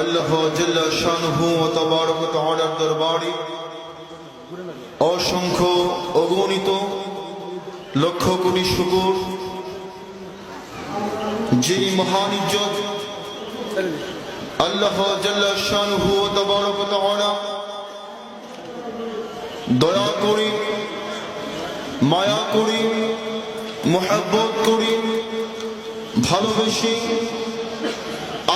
আল্লাহ জাল্লা শানুহু ওয়া তাবারাক ওয়া তাআলার দরবারে অসংখ্য অগণিত লক্ষ কোটি শুকর, যিনি মহান ইজ্জত আল্লাহ জাল্লা শানুহু ওয়া তাবারাক ওয়া তাআলা দয়া করে, মায়া করে, মুহাব্বত করে, ভালোবেসে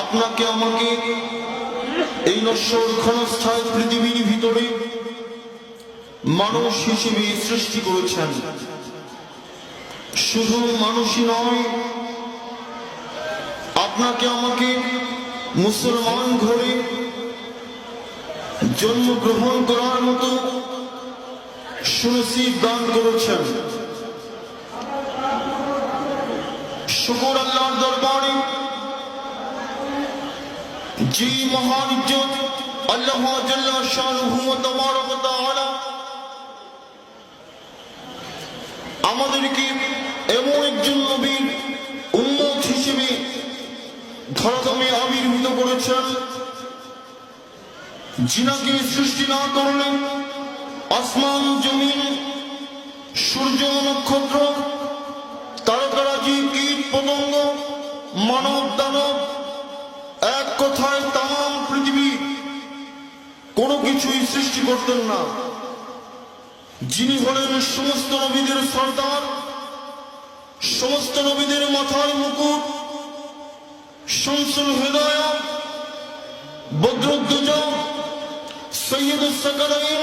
আপনাকে আমাকে এই নশ্বর ক্ষণস্থায়ী পৃথিবীর ভিতরে মানুষ হিসেবে সৃষ্টি করেছেন। শুধু মানুষই নয়, আপনাকে আমাকে মুসলমান ঘরে জন্মগ্রহণ করার মতো সুনসিব দান করেছেন। শুকর আল্লাহর দরবারে, যে মহান ইজ্জত আল্লাহ জাল্লা শানুহু ওয়া তাবারাক ওয়া তাআলা আমাদেরকে এমন একজন নবীর উম্মত হিসেবে ধরাধামে আবির্ভূত করেছেন, যিনাকে সৃষ্টি না করলে আসমান জমিন, সূর্য নক্ষত্র, তারকারাজি, কীট পতঙ্গ, মানব দানব, এক কথায় তাম পৃথিবী কোনো কিছুই সৃষ্টি করতেন না। যিনি হলেন সমস্ত নবীদের সর্দার, সমস্ত নবীদের মাথার মুকুট, শামসুল হিদায়াত, বদরুদ্দুজা, সৈয়দুস সাকালাইন,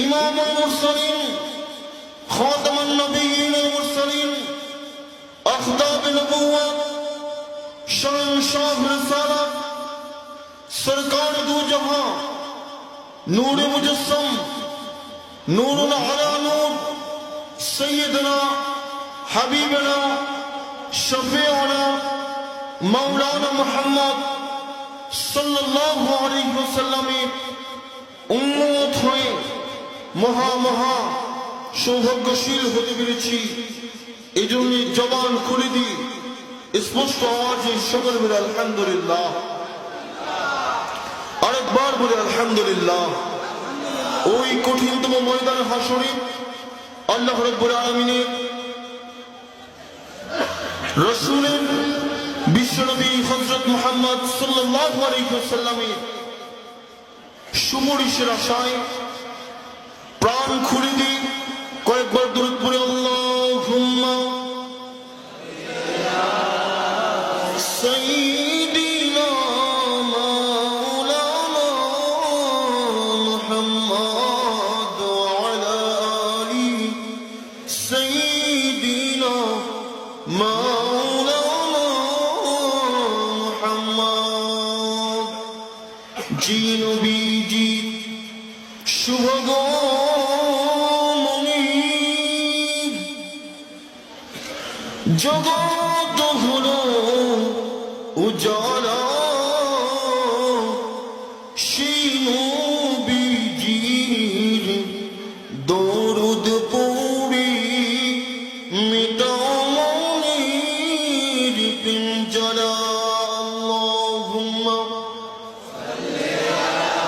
ইমামুল মুরসালিন, খাতামুন নবিয়্যিন ওয়াল মুরসালিন, আখতাব নবুওয়াত, शहंशाह रिसालत, सरकार दो जहां, नूर मुजस्सम, नूरुन अला नूर, सैयदना हबीबना शफीउना मौलाना मुहम्मद सल्लल्लाहु अलैहि वसल्लमेर उम्मत হয়ে মহা মহা সৌভাগ্যশীল হতে পেরেছি। এজন্য জবান খুলে দিই, স্পষ্ট আওয়াজে সকল বলে আলহামদুলিল্লাহ। আরেকবার বলে আলহামদুলিল্লাহ। ওই কঠিনতম ময়দান হাসরে আল্লাহ রাব্বুল আলামিনের রাসূলের বিশ্বনবী হযরত মুহাম্মদ সাল্লাল্লাহু আলাইহি ওয়াসাল্লামের সুমরিশের আশায় প্রাণ খুলে দিই, কয়েকবার দরুদ পড়ে আল্লাহুম্মা سيدنا مولانا محمد وعلى آله سيدنا مولانا محمد জি নবীজি শুভগমনী জগৎ হলো উজালা, সেই নবীজির দরুদ পড়ে মিটাও মনের পিঞ্জরা। আল্লাহুম্মা সাল্লি আলা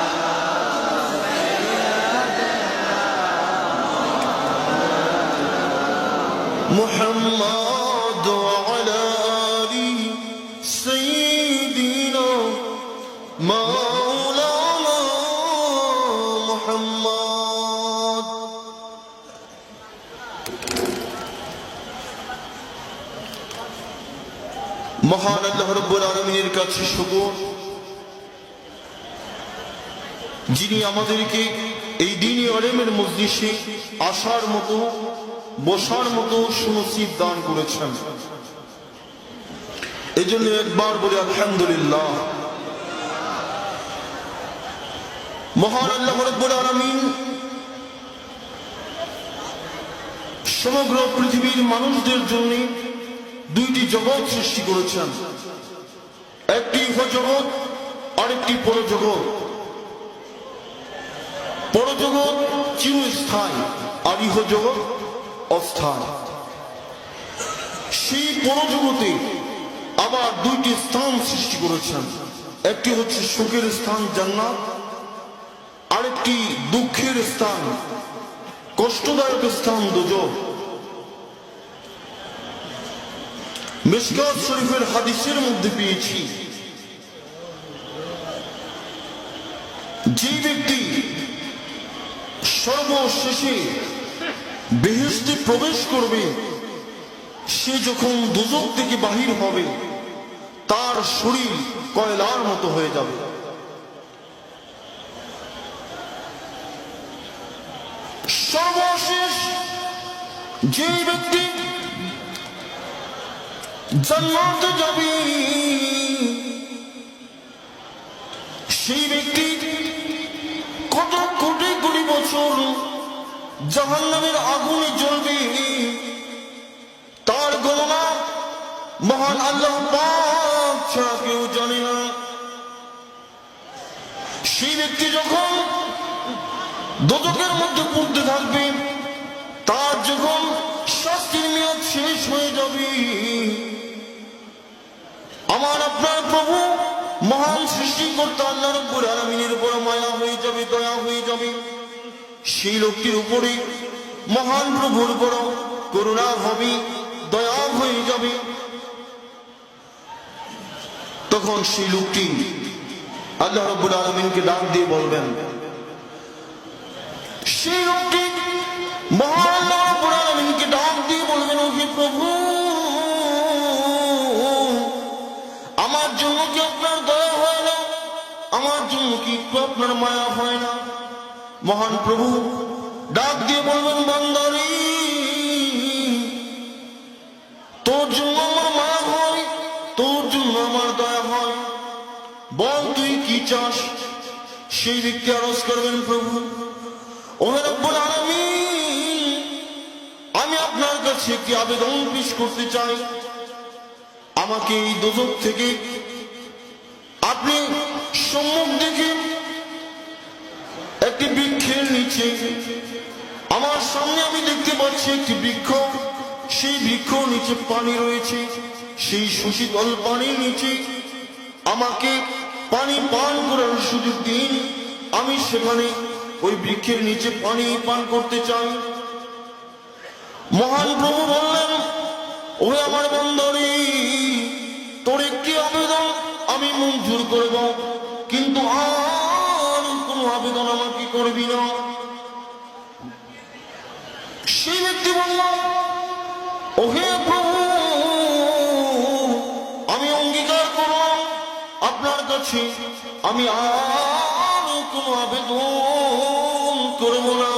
মুহাম্মদ ওয়া আলা আলিহি سيدنا مولانا محمد। মহান আল্লাহ রাব্বুল আলামিনের কাছে শুকর, যিনি আমাদেরকে এই দ্বীনি ইলমের মজলিসে আসার মতো, বসার মতো সুনসিব দান করেছেন। এই জন্য একবার বলে আলহামদুলিল্লাহ। মহান আল্লাহ রাব্বুল আলামিন সমগ্র পৃথিবীর মানুষদের জন্য দুইটি জগৎ সৃষ্টি করেছেন, একটি ইহজগৎ আরেকটি পরজগৎ। পরজগৎ চিরস্থায়ী আর ইহজগৎ অস্থায়ী। সেই পরজগতে আবার দুইটি স্থান সৃষ্টি করেছেন, একটি হচ্ছে সুখের স্থান জান্নাত, আরেকটি দুঃখের স্থান, কষ্টদায়ক স্থান দোজখ। মিশকাত শরীফের হাদিসের মধ্যে পেয়েছি, যে ব্যক্তি সর্বশেষে বেহেশতে প্রবেশ করবে, সে যখন দোজখ থেকে বাহির হবে তার শরীর কয়লার মতো হয়ে যাবে। সর্বশেষ যে ব্যক্তি জান্নাতে যাবে, সেই ব্যক্তি কত কোটি কোটি বছর জাহান্নামের আগুনে জ্বলবে, তার গণনা মহান আল্লাহ পাক ছাড়া কেউ জানে না। সেই ব্যক্তি যখন দোজখের মধ্যে পড়তে থাকবে, তার যখন শাস্তির মেয়াদ শেষ হয়ে যাবে, আমার আপনার প্রভু মহান সৃষ্টিকর্তা আল্লাহ রাব্বুল আলামিনের উপর মায়া হয়ে যাবে, দয়া হয়ে যাবে। সেই লোকটির উপরে মহান প্রভুর উপর করুণা হবে, দয়া হয়ে যাবে। তখন সেই লোকটি আল্লাহ রাব্বুল আলামিনকে ডাক দিয়ে বলবেন, সেই লোকটি মহান আল্লাহ রাব্বুল আলামিনকে ডাক দিয়ে বলবেন, ও হে প্রভু, আমার জন্য কি আপনার দয়া হয় না? আমার জন্য কি একটু আপনার মায়া হয় না? মহান প্রভু ডাক দিয়ে বলবেন, বান্দারে, তোর জন্য আমার মায়া হয়, তোর জন্য আমার দয়া হয়, বল তুই কি চাস? সেই ব্যক্তি আরজ করবেন, প্রভু ও রব্বুল আলামিন, আমি আপনার কাছে একটি আবেদন পেশ করতে চাই। আমাকে এই দোজখ থেকে আপনি সম্মুখ দেখে একটি বৃক্ষের নিচে, আমার সামনে আমি দেখতে পাচ্ছি একটি বৃক্ষ, সেই বৃক্ষ নিচে পানি রয়েছে, সেই সুশীতল পানির নিচে আমাকে পানি পান করার সুযোগ দিন। আমি সেখানে ওই বৃক্ষের নিচে পানি পান করতে চাই। মহান প্রভু বললেন, ওহে আমার বান্দারে, তোর একটি আবেদন আমি মঞ্জুর করব, কিন্তু আর কোন আবেদন আমাকে করবি না। সেই ব্যক্তি বলল, ওহে প্রভু, আমি অঙ্গীকার করলাম আপনার কাছে আমি আর কোন আবেদন করব না,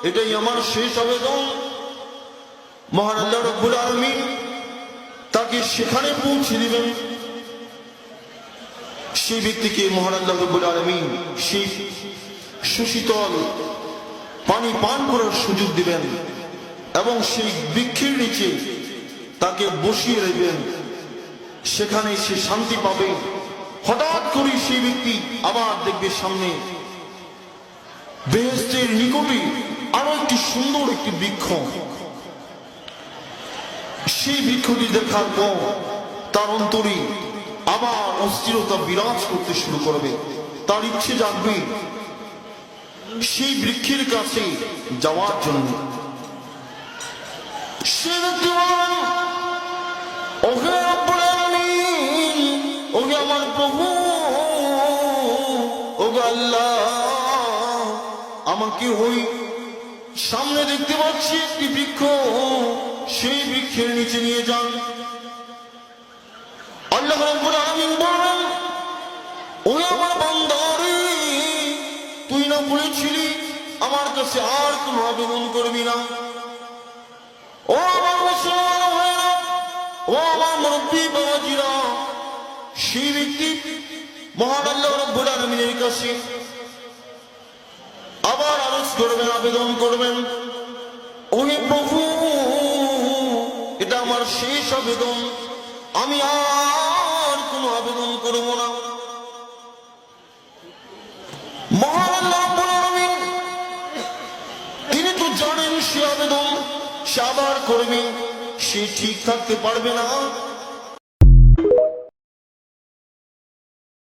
এটাই আমার শেষ আবেদন। মহান আল্লাহ রাব্বুল আলামিন তাকে সেখানে পৌঁছে দিবেন। সেই ব্যক্তিকে মহান আল্লাহ রাব্বুল আলামিন সেই সুশীতল পানি পান করার সুযোগ দিবেন এবং সেই বৃক্ষের নিচে তাকে বসিয়ে রাখবেন। সেখানে সে শান্তি পাবে। হঠাৎ করে সেই ব্যক্তি আবার দেখবে সামনে বেহেশতের নিকটে আরো একটি সুন্দর একটি বৃক্ষ। সেই বৃক্ষটি দেখার পর তার অন্তরে আবার অস্থিরতা বিরাজ করতে শুরু করবে। তার ইচ্ছে জাগবে সেই বৃক্ষের কাছে যাওয়ার জন্য। সে ব্যক্তি বলেন, ওহে রব্বুল আলামিন, ওহে আমার প্রভু, ওগো আল্লাহ, আমাকে ওই সামনে দেখতে পাচ্ছি একটি বৃক্ষ, সেই বৃক্ষের নিচে নিয়ে যান। আল্লাহ রাব্বুল আলামিন বলেন, ওহে আমার বান্দারে, তুই না বলেছিলি আমার কাছে আর কোনো আবেদন করবি না? ও আমার মুসলমান ভাইরা, ও আমার মুরব্বী বাবাজিরা, সেই ব্যক্তি মহান আল্লাহ রাব্বুল আলামিনের কাছে আবার আরজ করবেন, আবেদন করবেন, ওহে প্রভু, এটা আমার শেষ আবেদন, আমি আর কোনো আবেদন করব না। মহান আল্লাহ রাব্বুল আলামিন তিনি তো জানেন সে আবেদন সে আবার করবে, সে ঠিক থাকতে পারবে না।